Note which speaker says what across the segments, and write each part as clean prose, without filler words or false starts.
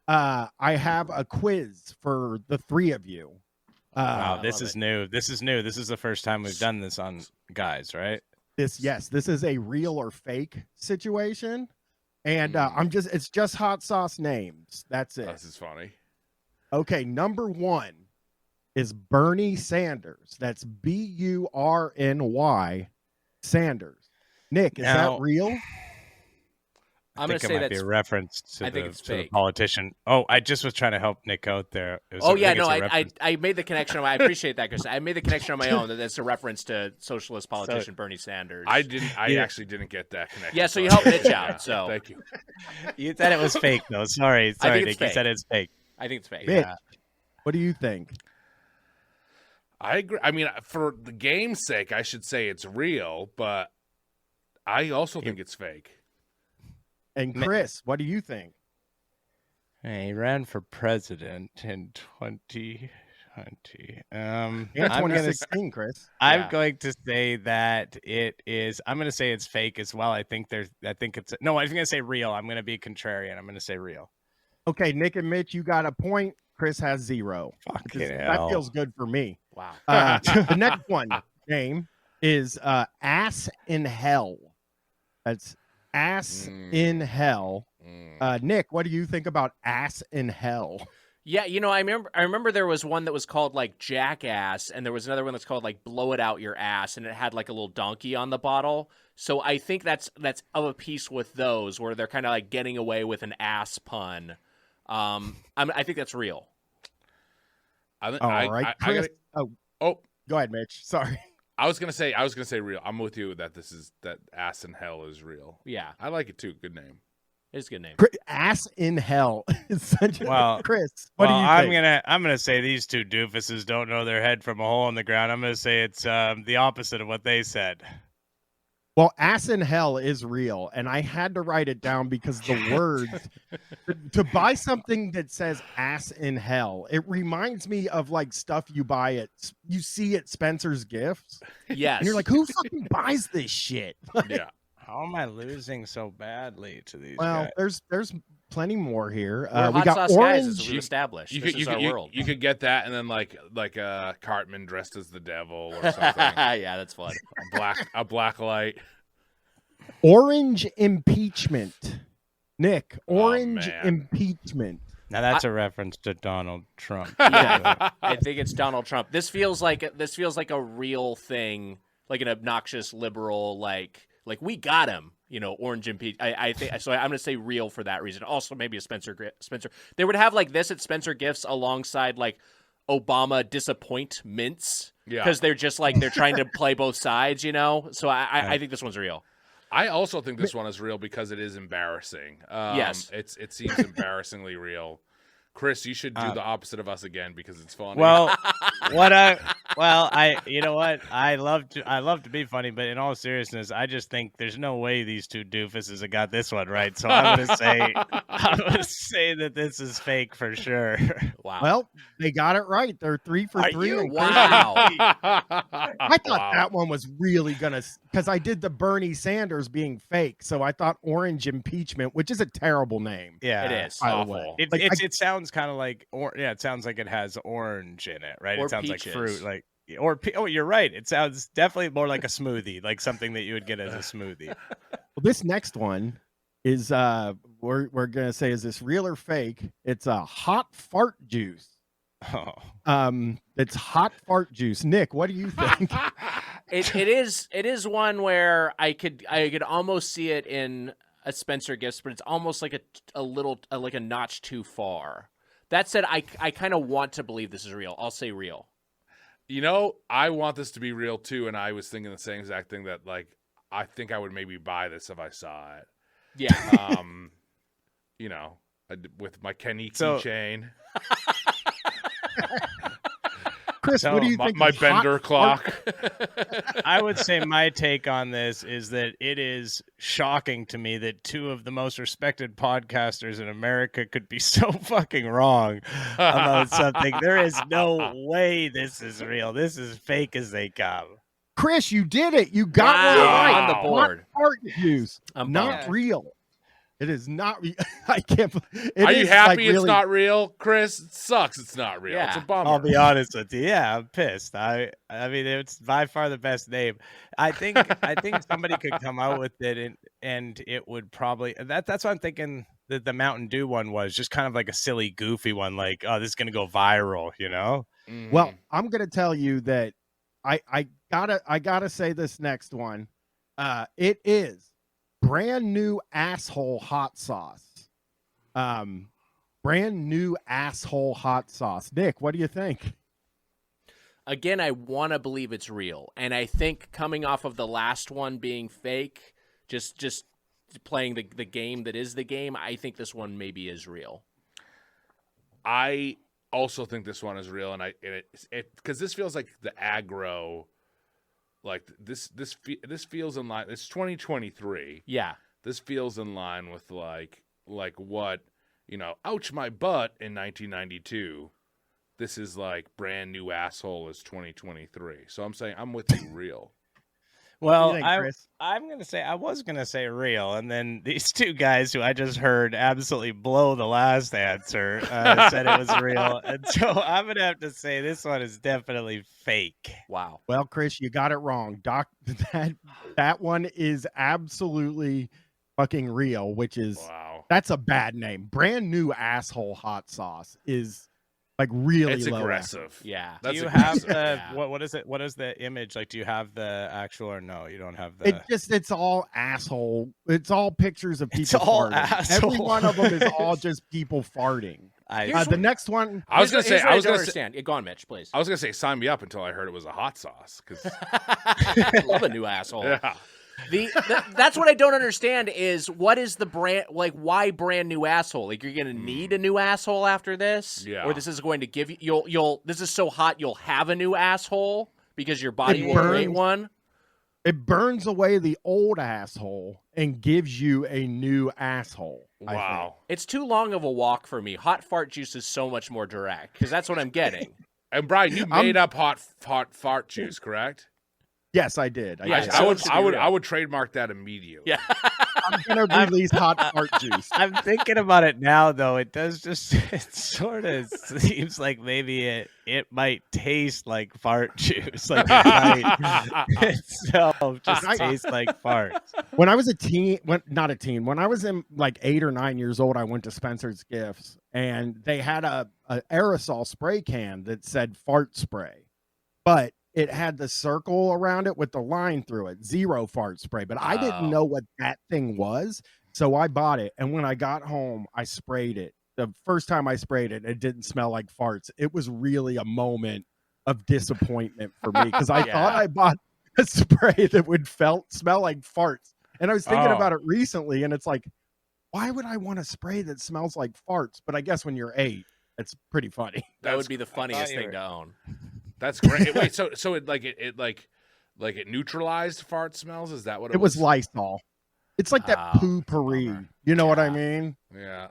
Speaker 1: I have a quiz for the three of you.
Speaker 2: Wow, this is new. This is new. This is the first time we've done this on guys, right?
Speaker 1: This is a real or fake situation. And it's just hot sauce names. That's it.
Speaker 3: This is funny.
Speaker 1: Okay, number one is Bernie Sanders. That's Burny Sanders. Nick, is that real?
Speaker 2: I'm going to say that's a reference to the politician. Oh, I just was trying to help Nick out there.
Speaker 4: I made the connection. I appreciate that, Chris. I made the connection on my own that that's a reference to socialist politician Bernie Sanders.
Speaker 3: I actually didn't get that connection.
Speaker 4: Yeah, so you helped Mitch out. So
Speaker 3: thank you.
Speaker 2: You said it was fake, though. Sorry, Nick. You said it's fake.
Speaker 4: I think it's fake.
Speaker 1: Mitch, what do you think?
Speaker 3: I agree. I mean, for the game's sake, I should say it's real, but I also think it's fake.
Speaker 1: And Chris, what do you think?
Speaker 2: He ran for president in 2020.
Speaker 1: Yeah, 2016, Chris.
Speaker 2: I'm going to say that it is. I'm going to say it's fake as well. I think it's. No, I'm going to say real. I'm going to be contrarian. I'm going to say real.
Speaker 1: Okay, Nick and Mitch, you got a point. Chris has 0. That feels good for me.
Speaker 4: Wow.
Speaker 1: The next one name is Ass in Hell. That's Ass in Hell. Nick, what do you think about Ass in Hell?
Speaker 4: Yeah, I remember there was one that was called like Jackass, and there was another one that's called like Blow It Out Your Ass, and it had like a little donkey on the bottle. So I think that's of a piece with those where they're kind of like getting away with an ass pun. I think that's real.
Speaker 1: All right, Chris. Go ahead, Mitch. Sorry.
Speaker 3: I was gonna say real. I'm with you that that Ass in Hell is real.
Speaker 4: Yeah,
Speaker 3: I like it too. Good name.
Speaker 4: It's a good name.
Speaker 1: Ass in Hell is such a Chris. What do you think?
Speaker 2: I'm gonna say these two doofuses don't know their head from a hole in the ground. I'm gonna say it's the opposite of what they said.
Speaker 1: Well, Ass in Hell is real, and I had to write it down because the words to buy something that says Ass in Hell, it reminds me of like stuff you see at Spencer's Gifts.
Speaker 4: Yes.
Speaker 1: And you're like, who fucking buys this shit?
Speaker 3: Yeah.
Speaker 2: How am I losing so badly to these
Speaker 1: guys?
Speaker 2: There's
Speaker 1: plenty more here.
Speaker 4: We got orange. Guys, as we've established. This is our world.
Speaker 3: You could get that, and then like Cartman dressed as the devil or something.
Speaker 4: Yeah, that's fun.
Speaker 3: A black light.
Speaker 1: Orange impeachment. Nick, orange impeachment.
Speaker 2: Now that's a reference to Donald Trump.
Speaker 4: Yeah, I think it's Donald Trump. This feels like a real thing, like an obnoxious liberal, like we got him. Orange impeach. I think so. I'm going to say real for that reason. Also, maybe a Spencer. They would have like this at Spencer Gifts alongside like Obama disappointments.
Speaker 3: Yeah,
Speaker 4: because they're just like they're trying to play both sides. So I think this one's real.
Speaker 3: I also think this one is real because it is embarrassing.
Speaker 4: Yes,
Speaker 3: it seems embarrassingly real. Chris, you should do the opposite of us again because it's funny.
Speaker 2: Well, you know what? I love to be funny, but in all seriousness, I just think there's no way these two doofuses have got this one right. So I'm gonna say that this is fake for sure.
Speaker 4: Wow.
Speaker 1: Well, they got it right. They're 3 for 3.
Speaker 4: Wow.
Speaker 1: I thought that one was really because I did the Bernie Sanders being fake, so I thought orange impeachment, which is a terrible name.
Speaker 2: Yeah,
Speaker 4: it is.
Speaker 3: Awful.
Speaker 2: It sounds kind of like, it sounds like it has orange in it, right?
Speaker 4: Or
Speaker 2: it sounds
Speaker 4: peaches.
Speaker 2: Like fruit, you're right. It sounds definitely more like a smoothie, like something that you would get as a smoothie.
Speaker 1: Well, this next one is we're gonna say, is this real or fake? It's a hot fart juice. It's hot fart juice. Nick, what do you think?
Speaker 4: It is one where I could almost see it in a Spencer Gifts, but it's almost like a little like a notch too far. That said, I kind of want to believe this is real. I'll say real.
Speaker 3: I want this to be real too, and I was thinking the same exact thing that like I think I would maybe buy this if I saw it.
Speaker 4: Yeah.
Speaker 3: With my Keniki chain.
Speaker 1: Chris, what do you think?
Speaker 3: My Bender clock.
Speaker 2: I would say my take on this is that it is shocking to me that two of the most respected podcasters in America could be so fucking wrong about something. There is no way this is real. This is fake as they come.
Speaker 1: Chris, you did it. You got one right
Speaker 4: on the board.
Speaker 1: Hot fart juice, not real. It is not. I can't.
Speaker 3: Are you happy
Speaker 1: like,
Speaker 3: it's
Speaker 1: really,
Speaker 3: not real, Chris? It sucks. It's not real. It's a
Speaker 4: Yeah.
Speaker 3: bummer.
Speaker 2: I'll be honest with you. Yeah, I'm pissed. I mean, it's by far the best name. I think somebody could come out with it, and it would probably that's what I'm thinking. That the Mountain Dew one was just kind of like a silly, goofy one. Like, oh, this is gonna go viral, you know?
Speaker 3: Mhm.
Speaker 1: Well, I'm gonna tell you that I gotta say this next one. It is brand new asshole hot sauce. Brand new asshole hot sauce. Nick, what do you think?
Speaker 4: Again, I want to believe it's real, and I think coming off of the last one being fake, just playing the game that is the game, I think this one maybe is real.
Speaker 3: I also think this one is real, and it because this feels like the aggro, like this feels in line. It's 2023.
Speaker 4: Yeah.
Speaker 3: This feels in line with like what, ouch my butt in 1992. This is like brand new asshole is 2023. So I'm saying I'm with you, real.
Speaker 2: Well,
Speaker 1: think, Chris?
Speaker 2: I was gonna say real, and then these two guys who I just heard absolutely blow the last answer said it was real, and so I'm gonna have to say this one is definitely fake.
Speaker 4: Wow.
Speaker 1: Well, Chris, you got it wrong. That one is absolutely fucking real, which is
Speaker 3: Wow.
Speaker 1: that's a bad name. Brand new asshole hot sauce is like really
Speaker 3: It's
Speaker 1: low
Speaker 3: aggressive.
Speaker 4: Yeah.
Speaker 3: That's
Speaker 2: Do you have
Speaker 3: aggressive.
Speaker 2: the
Speaker 4: Yeah.
Speaker 2: what is it? What is the image like? Do you have the actual or no? You don't have the.
Speaker 1: It's all asshole. It's all pictures of people
Speaker 2: It's all
Speaker 1: farting.
Speaker 2: asshole.
Speaker 1: Every one of them is all just people farting.
Speaker 4: Here's
Speaker 1: The next one,
Speaker 3: I was gonna say. I was gonna say.
Speaker 4: understand. Yeah, go on, Mitch, please.
Speaker 3: I was gonna say sign me up until I heard it was a hot sauce. Because
Speaker 4: Love a new asshole.
Speaker 3: yeah.
Speaker 4: That's what I don't understand is what is the brand, like, why brand new asshole? Like, you're gonna need a new asshole after this,
Speaker 3: Yeah.
Speaker 4: or this is going to give you you'll this is so hot you'll have a new asshole because your body
Speaker 1: It
Speaker 4: will create
Speaker 1: burns.
Speaker 4: one.
Speaker 1: it burns away the old asshole and gives you a new asshole. I think.
Speaker 3: Wow.
Speaker 4: It's too long of a walk for me. Hot fart juice is so much more direct because that's what I'm getting.
Speaker 3: And Bryan, you made up hot fart juice, correct?
Speaker 1: Yes, I did.
Speaker 4: Yeah,
Speaker 3: I
Speaker 4: so
Speaker 3: would.
Speaker 4: it should
Speaker 3: I
Speaker 4: be
Speaker 3: would.
Speaker 4: real.
Speaker 3: I would trademark that immediately.
Speaker 4: Yeah.
Speaker 1: I'm gonna release hot fart juice.
Speaker 2: I'm thinking about it now, though. It does just. It sort of seems like maybe it might taste like fart juice. Like it might itself just tastes like farts.
Speaker 1: When I was not a teen, when I was in like 8 or 9 years old, I went to Spencer's Gifts and they had a aerosol spray can that said fart spray, but it had the circle around it with the line through it, zero fart spray. But I didn't know what that thing was, so I bought it. And when I got home, I sprayed it. The first time I sprayed it, it didn't smell like farts. It was really a moment of disappointment for me because I thought I bought a spray that would smell like farts. And I was thinking about it recently, and it's like, why would I want a spray that smells like farts? But I guess when you're 8, it's pretty funny.
Speaker 4: That would be the funniest thing to own.
Speaker 3: That's great. Wait, so it neutralized fart smells? Is that what
Speaker 1: It was Lysol. It's like that poo-pourri.
Speaker 4: bummer.
Speaker 1: You know what I mean?
Speaker 3: Yeah.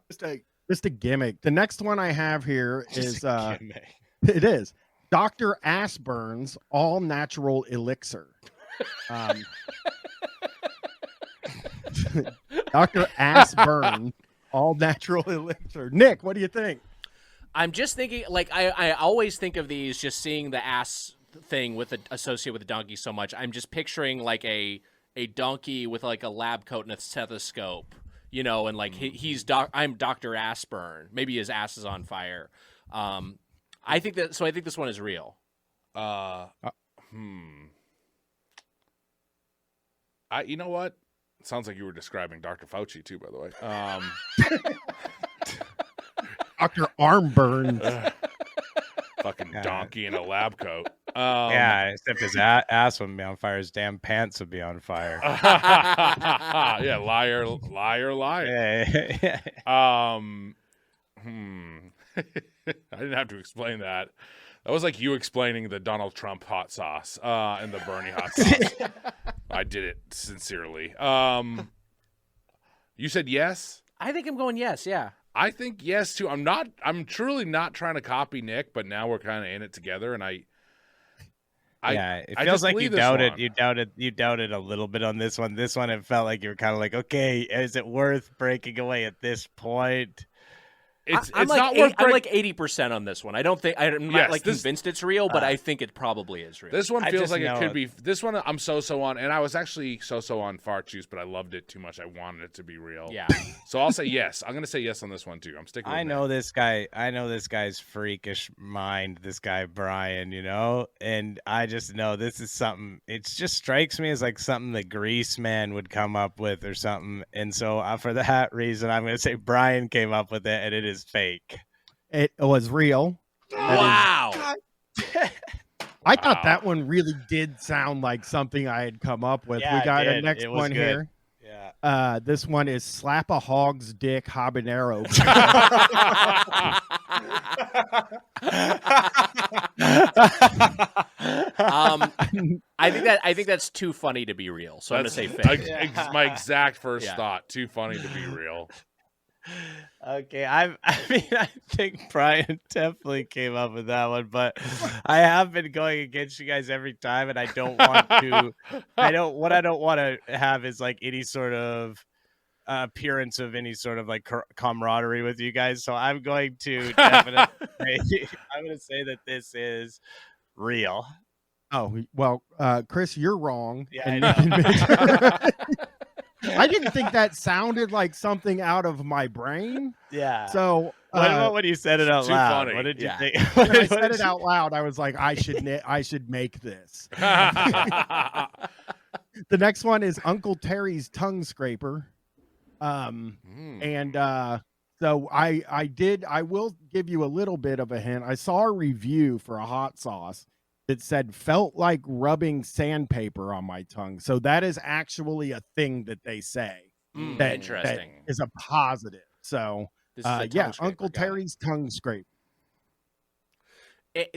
Speaker 1: Just a gimmick. The next one I have here is
Speaker 2: Gimmick.
Speaker 1: it is Dr. Ashburn's all natural elixir. Dr. Ashburn all natural elixir. Nick, what do you think?
Speaker 4: I'm just thinking, like, I always think of these just seeing the ass thing associated with the donkey so much. I'm just picturing like a donkey with like a lab coat and a stethoscope, and like I'm Dr. Ashburn. Maybe his ass is on fire. I think this one is real.
Speaker 3: You know what? It sounds like you were describing Dr. Fauci too, by the way.
Speaker 1: Dr. Armburn.
Speaker 3: Fucking donkey in a lab coat.
Speaker 2: Yeah, except his ass wouldn't be on fire. His damn pants would be on fire.
Speaker 3: Yeah, liar.
Speaker 2: Yeah.
Speaker 3: I didn't have to explain that. That was like you explaining the Donald Trump hot sauce and the Bernie hot sauce. I did it sincerely. You said yes?
Speaker 4: I think I'm going yes. Yeah.
Speaker 3: I think yes too. I'm truly not trying to copy Nick, but now we're kind of in it together, and
Speaker 2: It
Speaker 3: I
Speaker 2: feels
Speaker 3: just
Speaker 2: like
Speaker 3: believe
Speaker 2: you
Speaker 3: this
Speaker 2: doubted,
Speaker 3: one.
Speaker 2: you doubted a little bit on this one. This one, it felt like you were kind of like, okay, is it worth breaking away at this point?
Speaker 3: It's
Speaker 4: I'm like
Speaker 3: not worth
Speaker 4: I'm like 80% on this one. I don't think I'm not like convinced it's real, but I think it probably is real.
Speaker 3: This one
Speaker 2: I
Speaker 3: feels
Speaker 2: just
Speaker 3: like it
Speaker 2: know
Speaker 3: could be. This one I'm so on, and I was actually so on fart juice, but I loved it too much. I wanted it to be real.
Speaker 4: Yeah.
Speaker 3: So I'll say yes. I'm gonna say yes on this one too. I'm sticking with
Speaker 2: I know
Speaker 3: Nick.
Speaker 2: this guy. I know this guy's freakish mind. This guy Bryan, and I just know this is something. It just strikes me as like something that Grease Man would come up with or something. And so for that reason, I'm going to say Bryan came up with it, and it is fake.
Speaker 1: It was real.
Speaker 4: Wow.
Speaker 1: I thought that one really did sound like something I had come up with.
Speaker 2: Yeah,
Speaker 1: We got
Speaker 2: it
Speaker 1: a
Speaker 2: did.
Speaker 1: next
Speaker 2: It was
Speaker 1: one
Speaker 2: good.
Speaker 1: here.
Speaker 2: Yeah.
Speaker 1: This one is slap a hog's dick habanero.
Speaker 4: I think that's too funny to be real. So I'm gonna say fake.
Speaker 3: My exact first
Speaker 4: Yeah.
Speaker 3: thought. Too funny to be real.
Speaker 2: Okay, I think Bryan definitely came up with that one, but I have been going against you guys every time, and I don't want to. I don't want to have is like any sort of appearance of any sort of like camaraderie with you guys. So I'm going to definitely. I'm going to say that this is real.
Speaker 1: Oh well, Chris, you're wrong.
Speaker 2: Yeah,
Speaker 1: and
Speaker 2: I know.
Speaker 1: I didn't think that sounded like something out of my brain.
Speaker 2: Yeah.
Speaker 1: So
Speaker 2: what about when you said it out
Speaker 3: too
Speaker 2: loud?
Speaker 3: funny.
Speaker 2: What did you
Speaker 4: Yeah.
Speaker 2: think?
Speaker 1: when I
Speaker 2: What
Speaker 1: said
Speaker 2: did
Speaker 1: it out loud, I was like, I should make this.
Speaker 3: Mm.
Speaker 1: The next one is Uncle Terry's tongue scraper. And so I will give you a little bit of a hint. I saw a review for a hot sauce that said felt like rubbing sandpaper on my tongue. So that is actually a thing that they say. That
Speaker 4: Interesting.
Speaker 1: is a positive. So
Speaker 4: This is a tongue
Speaker 1: yeah,
Speaker 4: scraper.
Speaker 1: Uncle
Speaker 4: Got it.
Speaker 1: Terry's tongue scrape.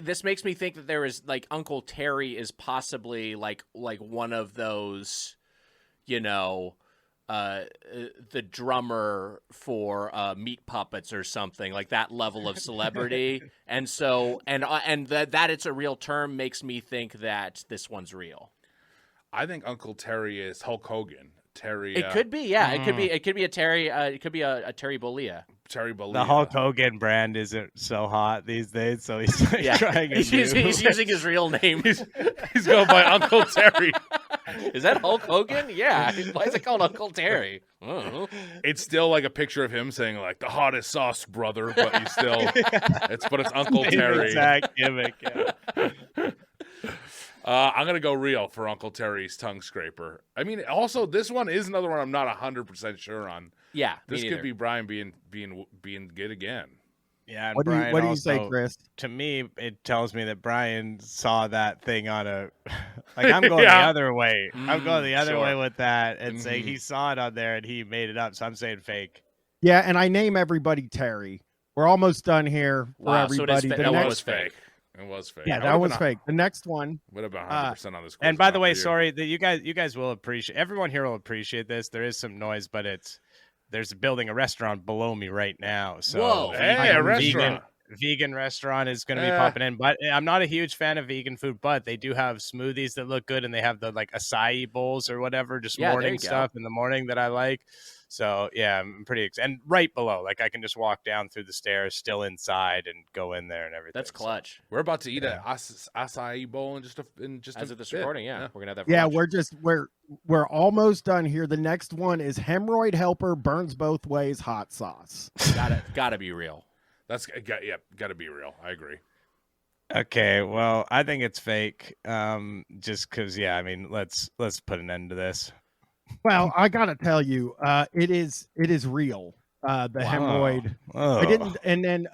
Speaker 4: This makes me think that there is like Uncle Terry is possibly like one of those, the drummer for Meat Puppets or something like that level of celebrity. And so and that it's a real term makes me think that this one's real.
Speaker 3: I think Uncle Terry is Hulk Hogan. Terry.
Speaker 4: It could be, yeah. It could be a Terry. It could be a Terry Bollea.
Speaker 3: Terry Bollea.
Speaker 2: The Hulk Hogan brand isn't so hot these days, so he's like trying
Speaker 4: He's using his real name.
Speaker 3: He's going by Uncle Terry.
Speaker 4: Is that Hulk Hogan? Yeah. Why is it called Uncle Terry? I don't know.
Speaker 3: It's still like a picture of him saying like the hottest sauce, brother, but he's still it's Uncle Terry.
Speaker 2: Exact gimmick. Yeah.
Speaker 3: I'm gonna go real for Uncle Terry's tongue scraper. I mean, also this one is another one I'm not 100% sure on.
Speaker 4: Yeah,
Speaker 3: This could be Bryan being good again.
Speaker 2: Yeah. And
Speaker 1: What do you
Speaker 2: Bryan
Speaker 1: say,
Speaker 2: also,
Speaker 1: Chris?
Speaker 2: To me, it tells me that Bryan saw that thing on a like I'm going
Speaker 3: Yeah.
Speaker 2: the other way. I'm going the other
Speaker 3: sure.
Speaker 2: way with that and saying he saw it on there and he made it up. So I'm saying fake.
Speaker 1: Yeah, and I name everybody Terry. We're almost done here for
Speaker 4: Wow, so it is
Speaker 1: everybody.
Speaker 4: fa-
Speaker 1: The
Speaker 4: that
Speaker 1: next-
Speaker 4: was fake.
Speaker 3: It was fake.
Speaker 1: Yeah, that was fake. The next one.
Speaker 3: Would have been 100% on this. Quiz
Speaker 2: And by
Speaker 3: if
Speaker 2: the
Speaker 3: not
Speaker 2: way,
Speaker 3: for you.
Speaker 2: sorry that you guys will appreciate. Everyone here will appreciate this. There is some noise, but there's building a restaurant below me right now. So
Speaker 4: Whoa.
Speaker 3: Hey, a restaurant.
Speaker 2: Vegan restaurant is going to be popping in, but I'm not a huge fan of vegan food, but they do have smoothies that look good, and they have the like acai bowls or whatever, just
Speaker 4: Yeah, there
Speaker 2: morning
Speaker 4: you go.
Speaker 2: stuff in the morning that I like. So yeah, I'm pretty excited. And right below, like I can just walk down through the stairs, still inside, and go in there and everything.
Speaker 4: That's clutch.
Speaker 3: We're about to eat a acai bowl in just
Speaker 4: As
Speaker 3: a
Speaker 4: of this
Speaker 3: bit.
Speaker 4: recording, yeah. We're gonna have that. For
Speaker 1: Yeah,
Speaker 4: lunch.
Speaker 1: we're almost done here. The next one is hemorrhoid helper burns both ways hot sauce.
Speaker 4: gotta be real.
Speaker 3: That's got to be real. I agree.
Speaker 2: Okay, well, I think it's fake. Just because, yeah, I mean, let's put an end to this.
Speaker 1: Well, I gotta tell you, it is real. The hemorrhoid.
Speaker 2: Oh.
Speaker 1: I didn't. And then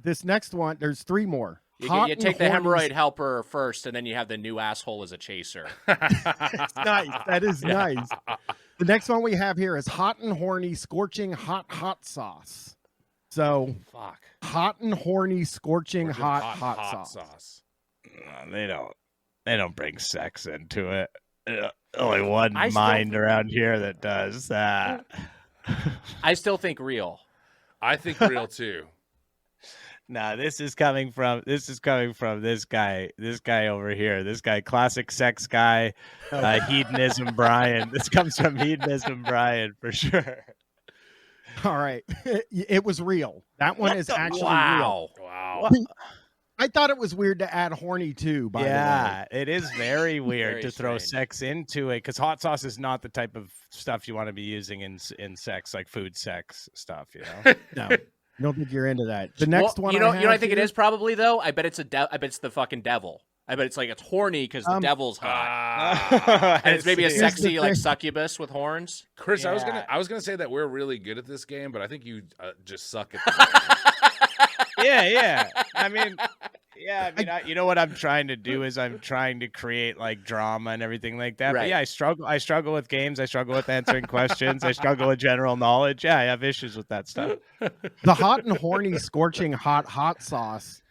Speaker 1: this next one. There's three more.
Speaker 4: You
Speaker 1: Hot
Speaker 4: take the
Speaker 1: and horny-
Speaker 4: hemorrhoid helper first, and then you have the new asshole as a chaser.
Speaker 1: Nice. That is nice. The next one we have here is hot and horny scorching hot sauce. So
Speaker 4: Fuck.
Speaker 1: hot and horny scorching
Speaker 3: Or just
Speaker 1: hot sauce.
Speaker 2: No, they don't bring sex into it. Only one
Speaker 4: I still-
Speaker 2: mind around here that does that.
Speaker 4: I still think real.
Speaker 3: I think real too.
Speaker 2: No, this is coming from this guy over here. This guy, classic sex guy, hedonism Bryan. This comes from hedonism Bryan for sure.
Speaker 1: All right. It was real. That one is actually
Speaker 4: Wow.
Speaker 1: real.
Speaker 3: Wow.
Speaker 1: I thought it was weird to add horny too, by the way.
Speaker 2: Yeah, it is very weird
Speaker 4: Very
Speaker 2: to throw
Speaker 4: strange.
Speaker 2: sex into it because hot sauce is not the type of stuff you want to be using in sex, like food sex stuff. You know.
Speaker 1: No. I don't think you're into that. The next one,
Speaker 4: you know,
Speaker 1: I
Speaker 4: I think it is probably though. I bet it's I bet it's the fucking devil. I bet it's like it's horny because the devil's hot, and it's maybe a
Speaker 2: see.
Speaker 4: sexy like succubus with horns.
Speaker 3: Chris,
Speaker 2: Yeah.
Speaker 3: I was gonna say that we're really good at this game, but I think you just suck at the game.
Speaker 2: Yeah. I mean, you know what I'm trying to do is I'm trying to create like drama and everything like that.
Speaker 4: Right.
Speaker 2: But yeah, I struggle with games. I struggle with answering questions. I struggle with general knowledge. Yeah, I have issues with that stuff.
Speaker 1: The hot and horny scorching hot sauce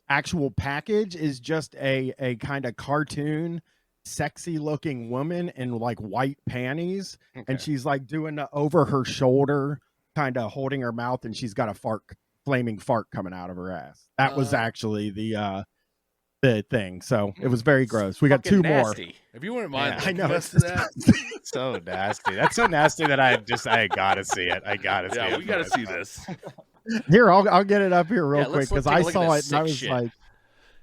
Speaker 1: actual package is just a kind of cartoon sexy looking woman in like white panties, and she's like doing the over her shoulder, kind of holding her mouth, and she's got a flaming fart coming out of her ass. That was actually the thing. So it was very gross. We got two
Speaker 4: nasty.
Speaker 3: If you wouldn't mind,
Speaker 1: more. I know
Speaker 3: let's
Speaker 1: it's
Speaker 3: do that.
Speaker 2: So nasty. That's so nasty that I gotta see it. I gotta see it.
Speaker 3: Yeah, we gotta see this.
Speaker 1: Here, I'll get it up here real
Speaker 4: Yeah,
Speaker 1: quick
Speaker 4: let's
Speaker 1: because
Speaker 4: take a
Speaker 1: I
Speaker 4: look at
Speaker 1: saw
Speaker 4: this
Speaker 1: it and I
Speaker 4: sick
Speaker 1: was
Speaker 4: shit.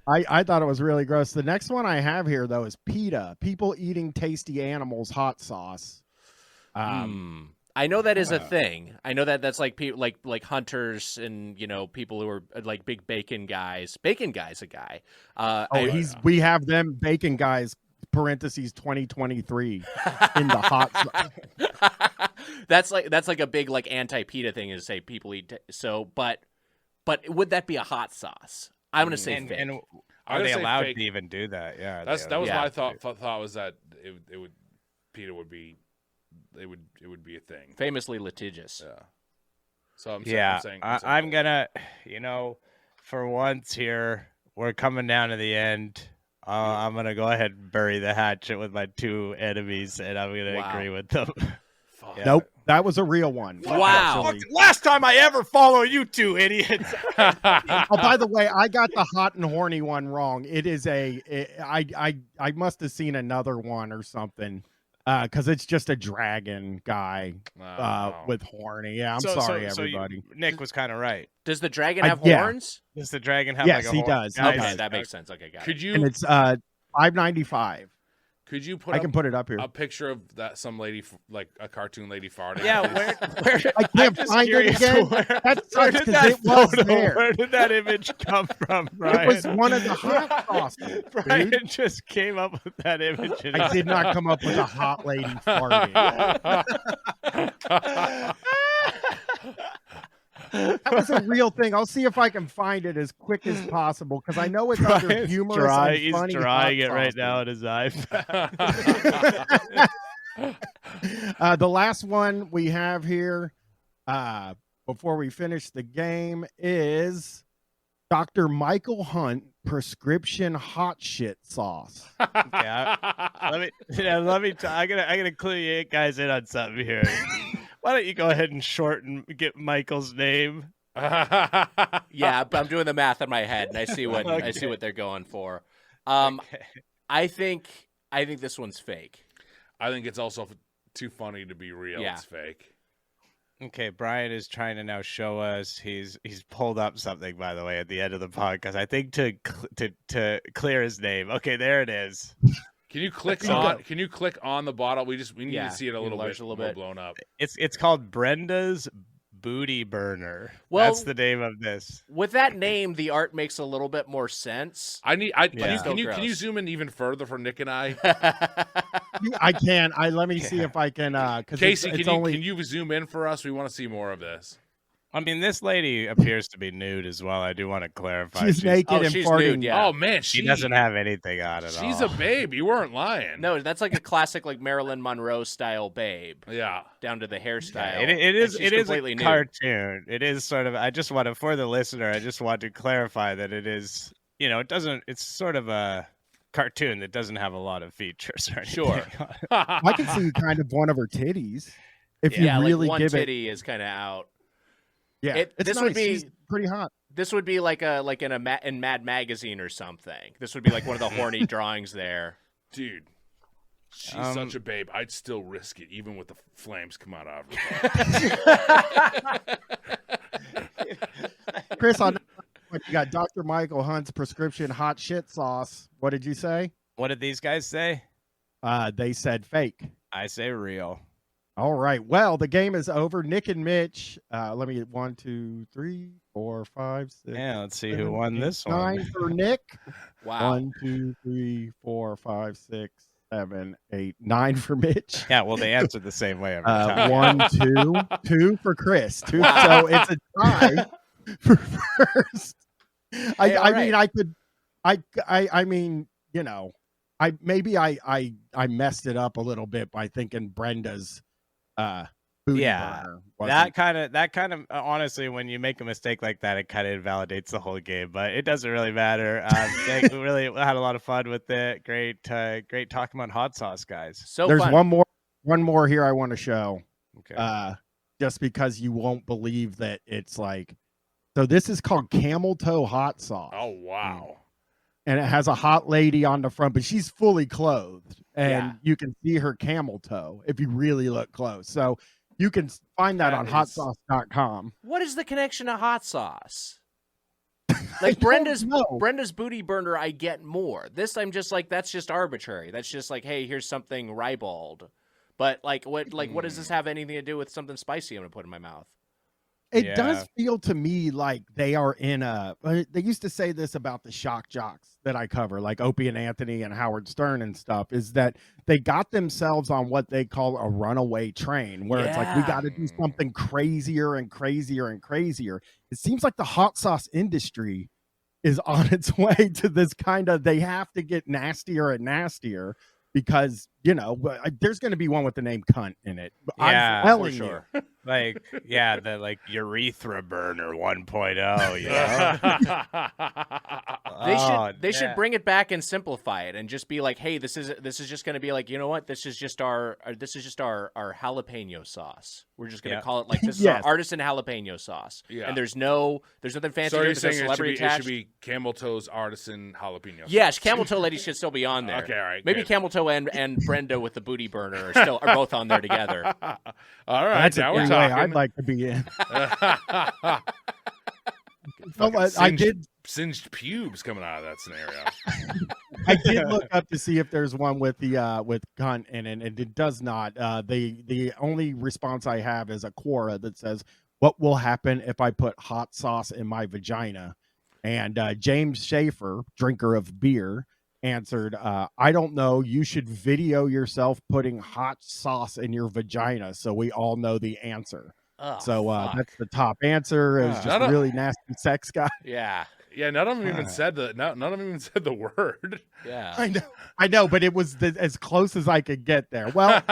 Speaker 1: like, I thought it was really gross. The next one I have here though is PETA, people eating tasty animals hot sauce.
Speaker 4: I know that is a thing. I know that that's like people like hunters and people who are like big bacon guys. Bacon guy's a guy.
Speaker 1: We have them bacon guys. Parentheses 2023 in the hot sauce.
Speaker 4: That's like a big like anti-PETA thing is say people eat but would that be a hot sauce? I'm gonna say fake.
Speaker 2: And
Speaker 3: I'm
Speaker 2: are
Speaker 3: gonna
Speaker 2: they
Speaker 3: say
Speaker 2: allowed
Speaker 3: fake.
Speaker 2: to even do that? Yeah,
Speaker 3: That was
Speaker 4: Yeah.
Speaker 3: my thought was that it would PETA would be it would be a thing.
Speaker 4: Famously litigious.
Speaker 3: Yeah. So I'm saying
Speaker 2: I'm gonna, for once here, we're coming down to the end. I'm gonna go ahead and bury the hatchet with my two enemies, and I'm gonna agree with them.
Speaker 3: Fuck.
Speaker 2: Yeah.
Speaker 1: Nope, that was a real one.
Speaker 4: Wow.
Speaker 1: actually.
Speaker 2: Last time I ever follow you two idiots.
Speaker 1: Oh, by the way, I got the hot and horny one wrong. It is I must have seen another one or something. Because it's just a dragon guy with horny. Yeah, I'm sorry, everybody.
Speaker 2: Nick was kind of right.
Speaker 4: Does the dragon have
Speaker 1: yeah.
Speaker 4: horns?
Speaker 2: Does the dragon have
Speaker 1: Yes,
Speaker 2: like a
Speaker 1: he
Speaker 2: horn?
Speaker 1: does. He
Speaker 2: Guys,
Speaker 1: does.
Speaker 4: Okay, that makes sense. Okay, got it.
Speaker 3: Could you
Speaker 1: And it's $5.95.
Speaker 3: could you put
Speaker 1: I can put it up here.
Speaker 3: a picture of that some lady like a cartoon lady farting?
Speaker 2: Yeah, where
Speaker 1: I can't find it again. That sucks because it was there.
Speaker 2: Where did that image come from,
Speaker 1: It
Speaker 2: Brian?
Speaker 1: was one of the hot sauces.
Speaker 2: Brian
Speaker 1: dude.
Speaker 2: just came up with that image.
Speaker 1: I did not come up with a hot lady farting. That was a real thing. I'll see if I can find it as quick as possible because I know it's under
Speaker 2: Brian's
Speaker 1: humorous and
Speaker 2: he's
Speaker 1: funny
Speaker 2: drying
Speaker 1: hot
Speaker 2: it right
Speaker 1: sauces.
Speaker 2: now in his iPad.
Speaker 1: The last one we have here before we finish the game is Dr. Michael Hunt prescription hot shit sauce.
Speaker 2: Okay, let me. I'm gonna clue you guys in on something here. Why don't you go ahead and shorten get Michael's name?
Speaker 4: Yeah, but I'm doing the math in my head, and I see what I see what they're going for. I think this one's fake.
Speaker 3: I think it's also too funny to be real.
Speaker 4: Yeah.
Speaker 3: It's fake.
Speaker 2: Okay, Brian is trying to now show us. He's pulled up something, by the way, at the end of the podcast. I think to clear his name. Okay, there it is.
Speaker 3: Can you click on? Can you click on the bottle? We need
Speaker 4: Yeah,
Speaker 3: to see it a little
Speaker 4: enlarge
Speaker 3: bit,
Speaker 4: a little
Speaker 3: more
Speaker 4: bit.
Speaker 3: blown up.
Speaker 2: It's called Brenda's Booty Burner.
Speaker 4: Well-
Speaker 2: That's the name of this.
Speaker 4: With that name, the art makes a little bit more sense.
Speaker 3: Can you
Speaker 4: Still
Speaker 3: can you zoom in even further for Nick and I?
Speaker 1: I can. Let me see if I can. Because
Speaker 3: Casey,
Speaker 1: it's
Speaker 3: can
Speaker 1: only.
Speaker 3: you zoom in for us? We want to see more of this.
Speaker 2: I mean, this lady appears to be nude as well. I do want to clarify.
Speaker 1: She's naked and
Speaker 4: she's
Speaker 1: farting.
Speaker 4: nude, yeah.
Speaker 3: Oh man,
Speaker 2: She doesn't have anything on at all.
Speaker 3: She's a babe. You weren't lying.
Speaker 4: No, that's like a classic like Marilyn Monroe style babe,
Speaker 3: Yeah.
Speaker 4: down to the hairstyle.
Speaker 2: It
Speaker 4: And
Speaker 2: is
Speaker 4: she's
Speaker 2: it is a
Speaker 4: completely nude.
Speaker 2: cartoon. It is sort of. I just want to, for the listener, I just want to clarify that it is. It doesn't. It's sort of a cartoon that doesn't have a lot of features or anything.
Speaker 4: Sure.
Speaker 1: I can see kind of one of her titties if you
Speaker 4: Yeah,
Speaker 1: really
Speaker 4: like one
Speaker 1: give it.
Speaker 4: titty is kind of out.
Speaker 1: Yeah,
Speaker 4: This
Speaker 1: it's
Speaker 4: would
Speaker 1: nice.
Speaker 4: be-
Speaker 1: She's pretty hot.
Speaker 4: This would be like in Mad Magazine or something. This would be like one of the horny drawings there.
Speaker 3: Dude, she's such a babe. I'd still risk it, even with the flames come out of her.
Speaker 1: Chris, on you got Dr. Michael Hunt's prescription hot shit sauce. What did you say?
Speaker 2: What did these guys say?
Speaker 1: They said fake.
Speaker 2: I say real.
Speaker 1: All right. Well, the game is over. Nick and Mitch. Let me 1, 2, 3, 4, 5, 6.
Speaker 2: Yeah, let's see
Speaker 1: 7,
Speaker 2: who won
Speaker 1: 8,
Speaker 2: this
Speaker 1: 9
Speaker 2: one.
Speaker 1: for Nick.
Speaker 4: Wow.
Speaker 1: 1, 2, 3, 4, 5, 6, 7, 8, 9 for Mitch.
Speaker 2: Yeah, well, they answered the same way every time.
Speaker 1: 1, 2, 2 for Chris. 2. So it's a tie for first. I mean, I could. I mean, you know, I messed it up a little bit by thinking Brenda's booty burner wasn't.
Speaker 2: that kind of honestly, when you make a mistake like that, it kind of invalidates the whole game, but it doesn't really matter. We really had a lot of fun with it. Great talking about hot sauce, guys.
Speaker 4: So
Speaker 1: there's
Speaker 4: fun.
Speaker 1: one more here I want to show.
Speaker 2: Okay.
Speaker 1: Just because you won't believe that it's like, so this is called camel toe hot sauce.
Speaker 3: Oh, wow.
Speaker 1: And it has a hot lady on the front, but she's fully clothed, and you can see her camel toe if you really look close. So you can find that on hotsauce.com.
Speaker 4: What is the connection to hot sauce? Like Brenda's booty burner, I get more. This I'm just like, that's just arbitrary. That's just like, hey, here's something ribald. But what does this have anything to do with something spicy I'm gonna put in my mouth?
Speaker 1: It does feel to me like they are in a. They used to say this about the shock jocks that I cover, like Opie and Anthony and Howard Stern and stuff, is that they got themselves on what they call a runaway train, where it's like, we got to do something crazier and crazier and crazier. It seems like the hot sauce industry is on its way to this kind of, they have to get nastier and nastier. Because, you know, there's going to be one with the name cunt in it.
Speaker 2: Yeah,
Speaker 1: I'm telling
Speaker 4: for sure.
Speaker 1: you.
Speaker 2: The like urethra burner 1.0, you know?
Speaker 4: They should bring it back and simplify it and just be like, hey, this is just going to be like, you know what? This is just our jalapeno sauce. We're just going to call it like, this is our artisan jalapeno sauce. Yeah. And there's nothing fancy.
Speaker 3: So you're
Speaker 4: saying
Speaker 3: it should be Camel Toe's artisan jalapeno sauce.
Speaker 4: Yes, Camel Toe lady should still be on there.
Speaker 3: Okay, all right.
Speaker 4: Maybe good. Camel Toe and Brenda with the booty burner are both on there together.
Speaker 3: All right,
Speaker 1: that's now we're talking. I'd like to be in.
Speaker 3: Singed pubes coming out of that scenario.
Speaker 1: I did look up to see if there's one with the with cunt in it, and it does not. The only response I have is a Quora that says, "What will happen if I put hot sauce in my vagina?" And James Schaefer, drinker of beer, answered, I don't know. You should video yourself putting hot sauce in your vagina so we all know the answer.
Speaker 4: Oh,
Speaker 1: so that's the top answer. Is just a really nasty sex guy.
Speaker 4: Yeah.
Speaker 3: Yeah, none of them even said the word.
Speaker 4: Yeah.
Speaker 1: I know, but it was as close as I could get there. Well,